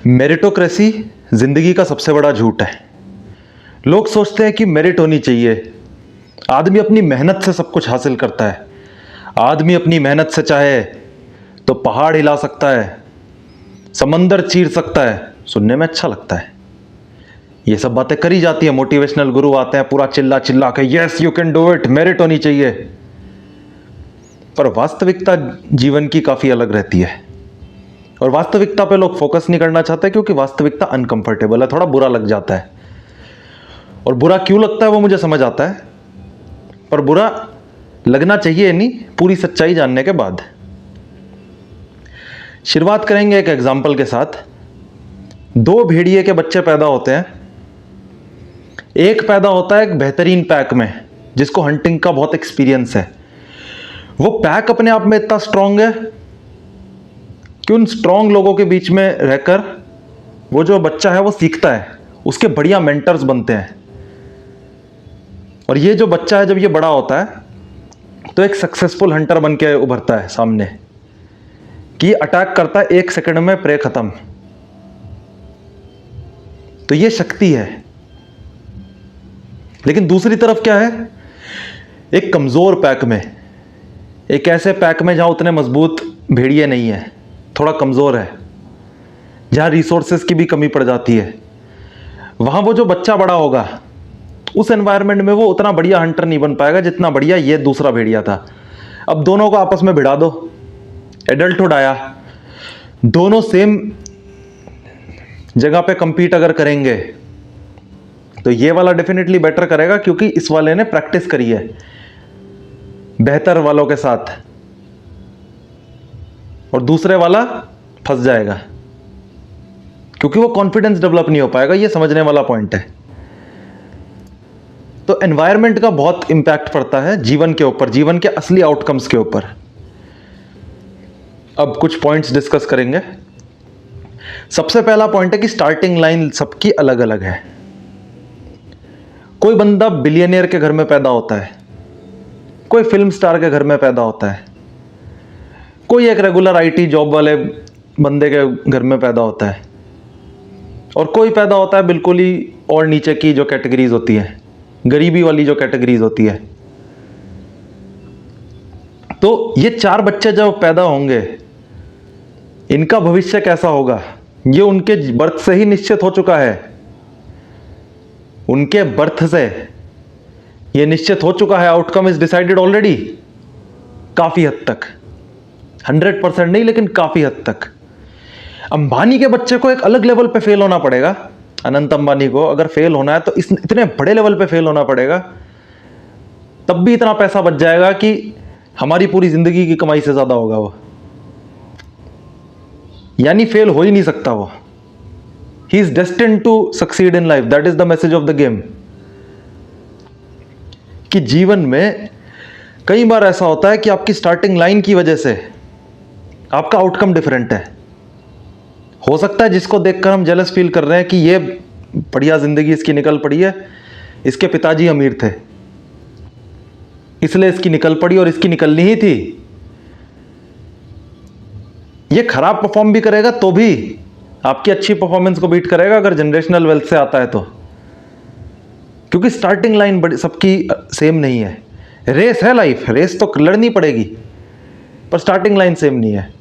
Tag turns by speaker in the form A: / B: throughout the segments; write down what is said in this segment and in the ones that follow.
A: Meritocracy जिंदगी का सबसे बड़ा झूठ है। लोग सोचते हैं कि मेरिट होनी चाहिए। आदमी अपनी मेहनत से सब कुछ हासिल करता है। आदमी अपनी मेहनत से चाहे तो पहाड़ हिला सकता है, समंदर चीर सकता है। सुनने में अच्छा लगता है, ये सब बातें करी जाती है। मोटिवेशनल गुरु आते हैं, पूरा चिल्ला चिल्ला के yes you can do it, merit होनी चाहिए। पर वास्तविकता जीवन की काफी अलग रहती है और वास्तविकता पे लोग फोकस नहीं करना चाहते क्योंकि वास्तविकता अनकंफर्टेबल है, थोड़ा बुरा लग जाता है। और बुरा क्यों लगता है वो मुझे समझ आता है, पर बुरा लगना चाहिए नहीं पूरी सच्चाई जानने के बाद। शुरुआत करेंगे एक एग्जाम्पल के साथ। दो भेड़िए के बच्चे पैदा होते हैं। एक पैदा होता है एक बेहतरीन पैक में जिसको हंटिंग का बहुत एक्सपीरियंस है। वो पैक अपने आप में इतना स्ट्रांग है कि उन स्ट्रांग लोगों के बीच में रहकर वो जो बच्चा है वो सीखता है, उसके बढ़िया मेंटर्स बनते हैं। और ये जो बच्चा है जब ये बड़ा होता है तो एक सक्सेसफुल हंटर बन के उभरता है सामने, कि अटैक करता है 1 सेकंड में, प्रे खत्म। तो ये शक्ति है। लेकिन दूसरी तरफ क्या है, एक कमजोर पैक में, एक ऐसे पैक में जहां उतने मजबूत भेड़िए नहीं है, थोड़ा कमजोर है, जहां रिसोर्सेस की भी कमी पड़ जाती है, वहां वो जो बच्चा बड़ा होगा उस एनवायरनमेंट में वो उतना बढ़िया हंटर नहीं बन पाएगा जितना बढ़िया ये दूसरा भेड़िया था। अब दोनों को आपस में भिड़ा दो, एडल्टहुड आया, दोनों सेम जगह पे कंपीट अगर करेंगे तो ये वाला डेफिनेटली बेटर करेगा क्योंकि इस वाले ने प्रैक्टिस करी है बेहतर वालों के साथ, और दूसरे वाला फंस जाएगा क्योंकि वो कॉन्फिडेंस डेवलप नहीं हो पाएगा। ये समझने वाला पॉइंट है। तो एनवायरनमेंट का बहुत इंपैक्ट पड़ता है जीवन के ऊपर, जीवन के असली आउटकम्स के ऊपर। अब कुछ पॉइंट्स डिस्कस करेंगे। सबसे पहला पॉइंट है कि स्टार्टिंग लाइन सबकी अलग अलग है। कोई बंदा बिलियनियर के घर में पैदा होता है, कोई फिल्म स्टार के घर में पैदा होता है, कोई एक रेगुलर आईटी जॉब वाले बंदे के घर में पैदा होता है, और कोई पैदा होता है बिल्कुल ही और नीचे की जो कैटेगरीज होती है, गरीबी वाली जो कैटेगरीज होती है। तो ये 4 बच्चे जब पैदा होंगे, इनका भविष्य कैसा होगा ये उनके बर्थ से ही निश्चित हो चुका है। उनके बर्थ से ये निश्चित हो चुका है। आउटकम इज डिसाइडेड ऑलरेडी, काफी हद तक, 100% नहीं लेकिन काफी हद तक। अंबानी के बच्चे को एक अलग लेवल पे फेल होना पड़ेगा। अनंत अंबानी को अगर फेल होना है तो इतने बड़े लेवल पे फेल होना पड़ेगा, तब भी इतना पैसा बच जाएगा कि हमारी पूरी जिंदगी की कमाई से ज्यादा होगा वो। यानी फेल हो ही नहीं सकता वो। He is destined to succeed in life, that is the message of the game. कि जीवन में कई बार ऐसा होता है कि आपकी स्टार्टिंग लाइन की वजह से आपका आउटकम डिफरेंट है। हो सकता है जिसको देखकर हम जेलस फील कर रहे हैं कि ये बढ़िया जिंदगी इसकी निकल पड़ी है, इसके पिताजी अमीर थे इसलिए इसकी निकल पड़ी और इसकी निकलनी ही थी। ये खराब परफॉर्म भी करेगा तो भी आपकी अच्छी परफॉर्मेंस को बीट करेगा अगर जनरेशनल वेल्थ से आता है तो, क्योंकि स्टार्टिंग लाइन बड़ी सबकी सेम नहीं है। रेस है लाइफ, रेस तो लड़नी पड़ेगी, पर स्टार्टिंग लाइन सेम नहीं है।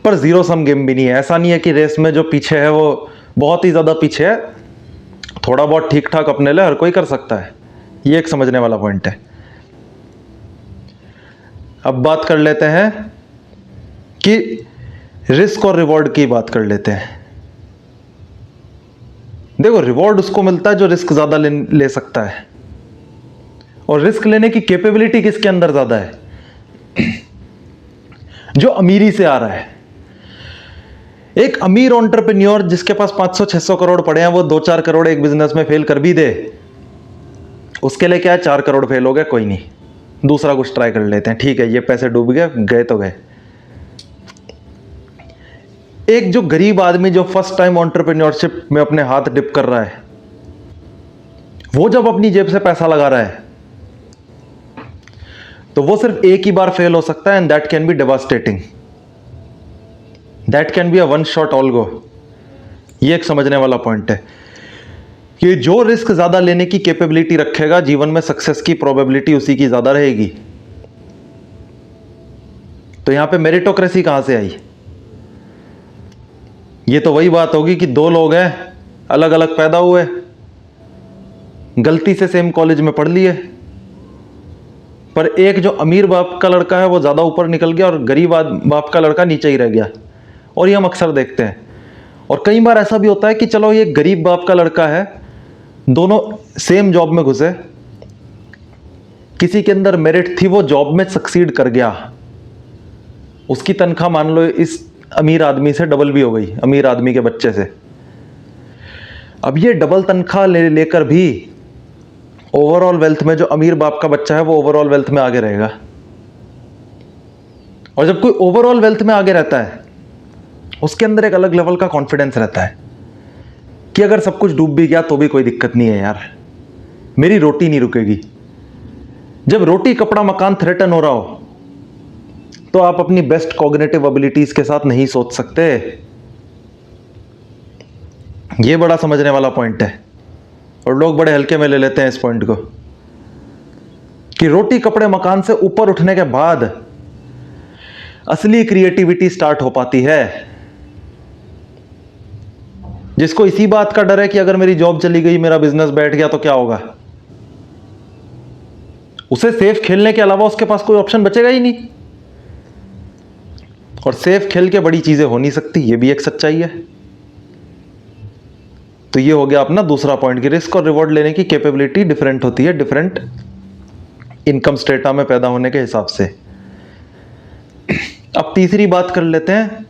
A: पर जीरो सम गेम भी नहीं है। ऐसा नहीं है कि रेस में जो पीछे है वो बहुत ही ज्यादा पीछे है, थोड़ा बहुत ठीक ठाक अपने लिए हर कोई कर सकता है। ये एक समझने वाला पॉइंट है। अब बात कर लेते हैं कि रिस्क और रिवॉर्ड की बात कर लेते हैं। देखो, रिवॉर्ड उसको मिलता है जो रिस्क ज्यादा ले सकता है, और रिस्क लेने की कैपेबिलिटी किसके अंदर ज्यादा है? जो अमीरी से आ रहा है। एक अमीर एंटरप्रेन्योर जिसके पास 500-600 करोड़ पड़े हैं, वो 2-4 करोड़ एक बिजनेस में फेल कर भी दे, उसके लिए क्या है, 4 करोड़ फेल हो गए, कोई नहीं, दूसरा कुछ ट्राई कर लेते हैं, ठीक है, ये पैसे डूब गए तो गए। एक जो गरीब आदमी जो फर्स्ट टाइम एंटरप्रेन्योरशिप में अपने हाथ डिप कर रहा है, वो जब अपनी जेब से पैसा लगा रहा है तो वो सिर्फ एक ही बार फेल हो सकता है, and that can be devastating. That can be a one shot all go. ये एक समझने वाला पॉइंट है कि जो रिस्क ज़्यादा लेने की कैपेबिलिटी रखेगा, जीवन में सक्सेस की प्रोबेबिलिटी उसी की ज़्यादा रहेगी। तो यहां पे मेरिटोक्रेसी कहां से आई? ये तो वही बात होगी कि दो लोग हैं, अलग अलग पैदा हुए, गलती से सेम कॉलेज में पढ़ लिए, पर एक जो अमीर बाप का लड़का है वो ज़्यादा ऊपर निकल गया और गरीब बाप का लड़का नीचे ही रह गया। और ये हम अक्सर देखते हैं। और कई बार ऐसा भी होता है कि चलो ये गरीब बाप का लड़का है, दोनों सेम जॉब में घुसे, किसी के अंदर मेरिट थी, वो जॉब में सक्सीड कर गया, उसकी तनख्वाह मान लो इस अमीर आदमी से डबल भी हो गई, अमीर आदमी के बच्चे से। अब ये डबल तनख्वाह लेकर भी ओवरऑल वेल्थ में जो अमीर बाप का बच्चा है वो ओवरऑल वेल्थ में आगे रहेगा। और जब कोई ओवरऑल वेल्थ में आगे रहता है, उसके अंदर एक अलग लेवल का कॉन्फिडेंस रहता है कि अगर सब कुछ डूब भी गया तो भी कोई दिक्कत नहीं है यार, मेरी रोटी नहीं रुकेगी। जब रोटी कपड़ा मकान थ्रेटन हो रहा हो तो आप अपनी बेस्ट कॉग्निटिव एबिलिटीज के साथ नहीं सोच सकते। यह बड़ा समझने वाला पॉइंट है और लोग बड़े हल्के में ले लेते हैं इस पॉइंट को कि रोटी कपड़े मकान से ऊपर उठने के बाद असली क्रिएटिविटी स्टार्ट हो पाती है। जिसको इसी बात का डर है कि अगर मेरी जॉब चली गई, मेरा बिजनेस बैठ गया तो क्या होगा, उसे सेफ खेलने के अलावा उसके पास कोई ऑप्शन बचेगा ही नहीं। और सेफ खेल के बड़ी चीजें हो नहीं सकती, ये भी एक सच्चाई है। तो ये हो गया अपना दूसरा पॉइंट कि रिस्क और रिवॉर्ड लेने की कैपेबिलिटी डिफरेंट होती है डिफरेंट इनकम स्टेटा में पैदा होने के हिसाब से। अब तीसरी बात कर लेते हैं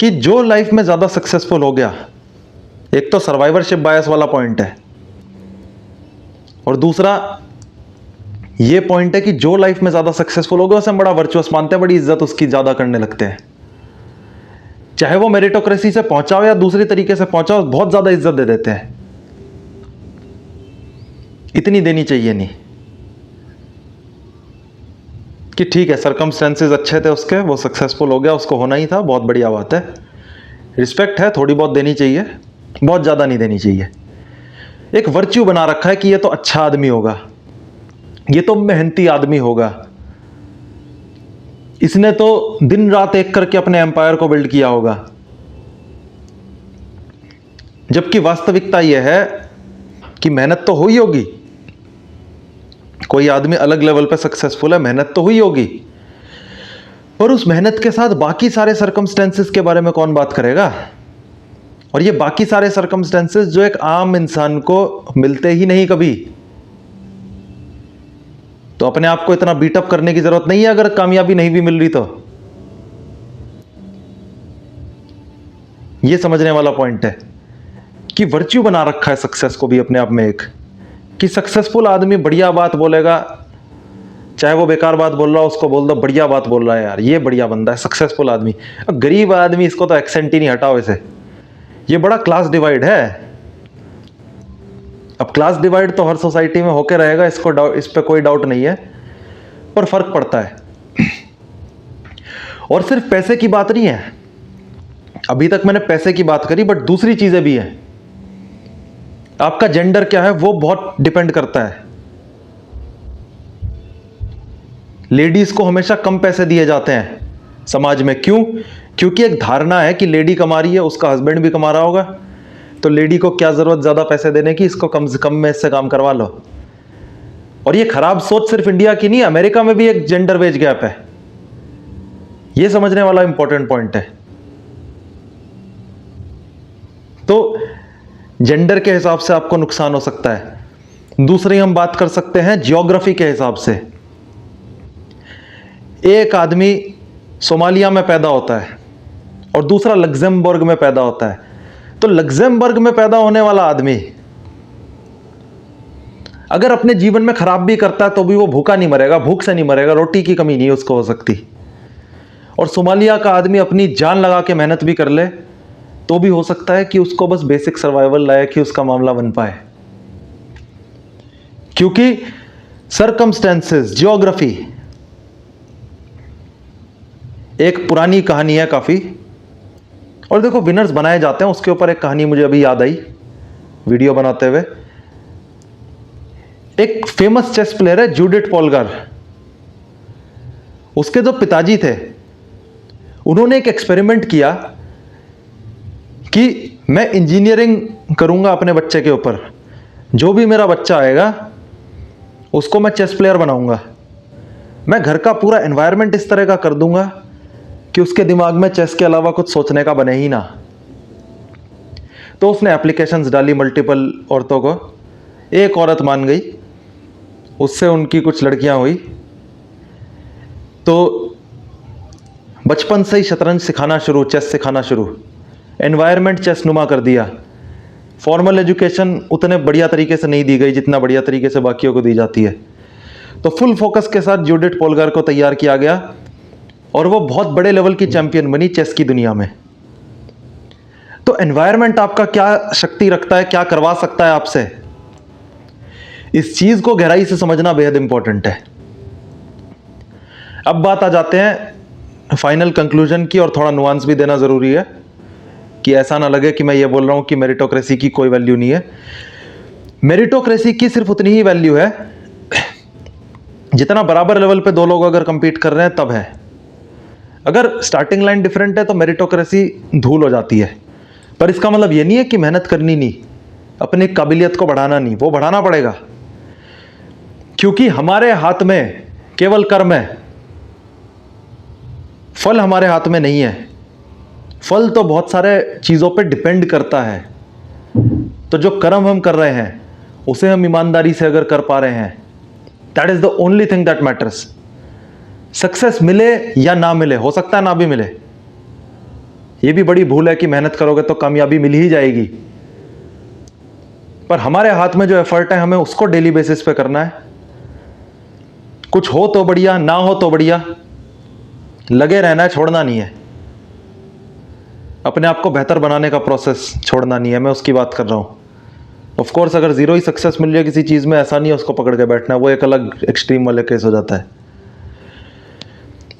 A: कि जो लाइफ में ज्यादा सक्सेसफुल हो गया, एक तो सर्वाइवरशिप बायस वाला पॉइंट है और दूसरा ये पॉइंट है कि जो लाइफ में ज्यादा सक्सेसफुल हो गया उसे हम बड़ा वर्चुअस मानते हैं, बड़ी इज्जत उसकी ज्यादा करने लगते हैं। चाहे वो मेरिटोक्रेसी से पहुंचा हो या दूसरी तरीके से पहुंचा हो, बहुत ज्यादा इज्जत दे देते हैं। इतनी देनी चाहिए नहीं कि ठीक है सर्कमस्टेंसेस अच्छे थे उसके, वो सक्सेसफुल हो गया, उसको होना ही था, बहुत बढ़िया बात है, रिस्पेक्ट है, थोड़ी बहुत देनी चाहिए, बहुत ज्यादा नहीं देनी चाहिए। एक वर्च्यू बना रखा है कि ये तो अच्छा आदमी होगा, ये तो मेहनती आदमी होगा, इसने तो दिन रात एक करके अपने एम्पायर को बिल्ड किया होगा। जबकि वास्तविकता यह है कि मेहनत तो हुई होगी, कोई आदमी अलग लेवल पे सक्सेसफुल है, मेहनत तो हुई होगी, पर उस मेहनत के साथ बाकी सारे सर्कमस्टेंसेस के बारे में कौन बात करेगा? और ये बाकी सारे सर्कमस्टेंसेस जो एक आम इंसान को मिलते ही नहीं कभी। तो अपने आप को इतना बीटअप करने की जरूरत नहीं है अगर कामयाबी नहीं भी मिल रही तो। यह समझने वाला पॉइंट है कि वर्च्यू बना रखा है सक्सेस को भी अपने आप में एक, कि सक्सेसफुल आदमी बढ़िया बात बोलेगा, चाहे वो बेकार बात बोल रहा हो उसको बोल दो बढ़िया बात बोल रहा है यार, ये बढ़िया बंदा है सक्सेसफुल आदमी। अब गरीब आदमी, इसको तो एक्सेंट ही नहीं हटाओ इसे। ये बड़ा क्लास डिवाइड है। अब क्लास डिवाइड तो हर सोसाइटी में होके रहेगा, इस पे कोई डाउट नहीं है, पर फर्क पड़ता है। और सिर्फ पैसे की बात नहीं है, अभी तक मैंने पैसे की बात करी, बट दूसरी चीजें भी हैं। आपका जेंडर क्या है वो बहुत डिपेंड करता है। लेडीज को हमेशा कम पैसे दिए जाते हैं समाज में, क्यों? क्योंकि एक धारणा है कि लेडी कमा रही है, उसका हस्बैंड भी कमा रहा होगा, तो लेडी को क्या जरूरत ज्यादा पैसे देने की, इसको कम से कम में इससे काम करवा लो। और ये खराब सोच सिर्फ इंडिया की नहीं, अमेरिका में भी एक जेंडर वेज गैप है। ये समझने वाला इंपॉर्टेंट पॉइंट है। तो जेंडर के हिसाब से आपको नुकसान हो सकता है। दूसरी हम बात कर सकते हैं जियोग्राफी के हिसाब से। एक आदमी सोमालिया में पैदा होता है और दूसरा लग्जमबर्ग में पैदा होता है, तो लग्जमबर्ग में पैदा होने वाला आदमी अगर अपने जीवन में खराब भी करता है तो भी वो भूखा नहीं मरेगा, भूख से नहीं मरेगा, रोटी की कमी नहीं उसको हो सकती। और सोमालिया का आदमी अपनी जान लगा के मेहनत भी कर ले तो भी हो सकता है कि उसको बस बेसिक सर्वाइवल लायक ही उसका मामला बन पाए, क्योंकि सर्कमस्टेंसेस, जियोग्राफी एक पुरानी कहानी है काफ़ी, और देखो विनर्स बनाए जाते हैं, उसके ऊपर एक कहानी मुझे अभी याद आई वीडियो बनाते हुए। एक फेमस चेस प्लेयर है जूडिथ पोलगार, उसके जो पिताजी थे उन्होंने एक एक्सपेरिमेंट किया कि मैं इंजीनियरिंग करूंगा अपने बच्चे के ऊपर, जो भी मेरा बच्चा आएगा उसको मैं चेस प्लेयर बनाऊंगा, मैं घर का पूरा एनवायरनमेंट इस तरह का कर दूंगा कि उसके दिमाग में चेस के अलावा कुछ सोचने का बने ही ना। तो उसने एप्लीकेशंस डाली मल्टीपल औरतों को, एक औरत मान गई, उससे उनकी कुछ लड़कियां हुई, तो बचपन से ही शतरंज सिखाना शुरू, चेस सिखाना शुरू, एनवायरनमेंट चेस नुमा कर दिया। फॉर्मल एजुकेशन उतने बढ़िया तरीके से नहीं दी गई जितना बढ़िया तरीके से बाकियों को दी जाती है। तो फुल फोकस के साथ जूडिथ पोलगार को तैयार किया गया और वो बहुत बड़े लेवल की चैंपियन बनी चेस की दुनिया में। तो एनवायरनमेंट आपका क्या शक्ति रखता है, क्या करवा सकता है आपसे, इस चीज को गहराई से समझना बेहद इंपॉर्टेंट है। अब बात आ जाते हैं फाइनल कंक्लूजन की, और थोड़ा नुआंस भी देना जरूरी है कि ऐसा ना लगे कि मैं ये बोल रहा हूं कि मेरिटोक्रेसी की कोई वैल्यू नहीं है। मेरिटोक्रेसी की सिर्फ उतनी ही वैल्यू है जितना बराबर लेवल पे दो लोग अगर कंपीट कर रहे हैं तब है। अगर स्टार्टिंग लाइन डिफरेंट है तो मेरिटोक्रेसी धूल हो जाती है। पर इसका मतलब ये नहीं है कि मेहनत करनी नहीं, अपनी काबिलियत को बढ़ाना नहीं, वो बढ़ाना पड़ेगा, क्योंकि हमारे हाथ में केवल कर्म है, फल हमारे हाथ में नहीं है। फल तो बहुत सारे चीज़ों पे डिपेंड करता है। तो जो कर्म हम कर रहे हैं उसे हम ईमानदारी से अगर कर पा रहे हैं, that is the only thing that matters. Success मिले या ना मिले, हो सकता है ना भी मिले, ये भी बड़ी भूल है कि मेहनत करोगे तो कामयाबी मिल ही जाएगी। पर हमारे हाथ में जो एफर्ट है हमें उसको डेली बेसिस पे करना है। कुछ हो तो बढ़िया, ना हो तो बढ़िया, लगे रहना है, छोड़ना नहीं है। अपने आप को बेहतर बनाने का प्रोसेस छोड़ना नहीं है, मैं उसकी बात कर रहा हूं। ऑफ कोर्स अगर जीरो ही सक्सेस मिल जाए किसी चीज में, ऐसा नहीं है उसको पकड़ के बैठना, वो एक अलग एक्सट्रीम वाले केस हो जाता है।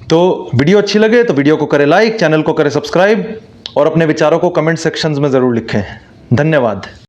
A: तो वीडियो अच्छी लगे तो वीडियो को करें लाइक, चैनल को करें सब्सक्राइब, और अपने विचारों को कमेंट सेक्शंस में जरूर लिखें। धन्यवाद।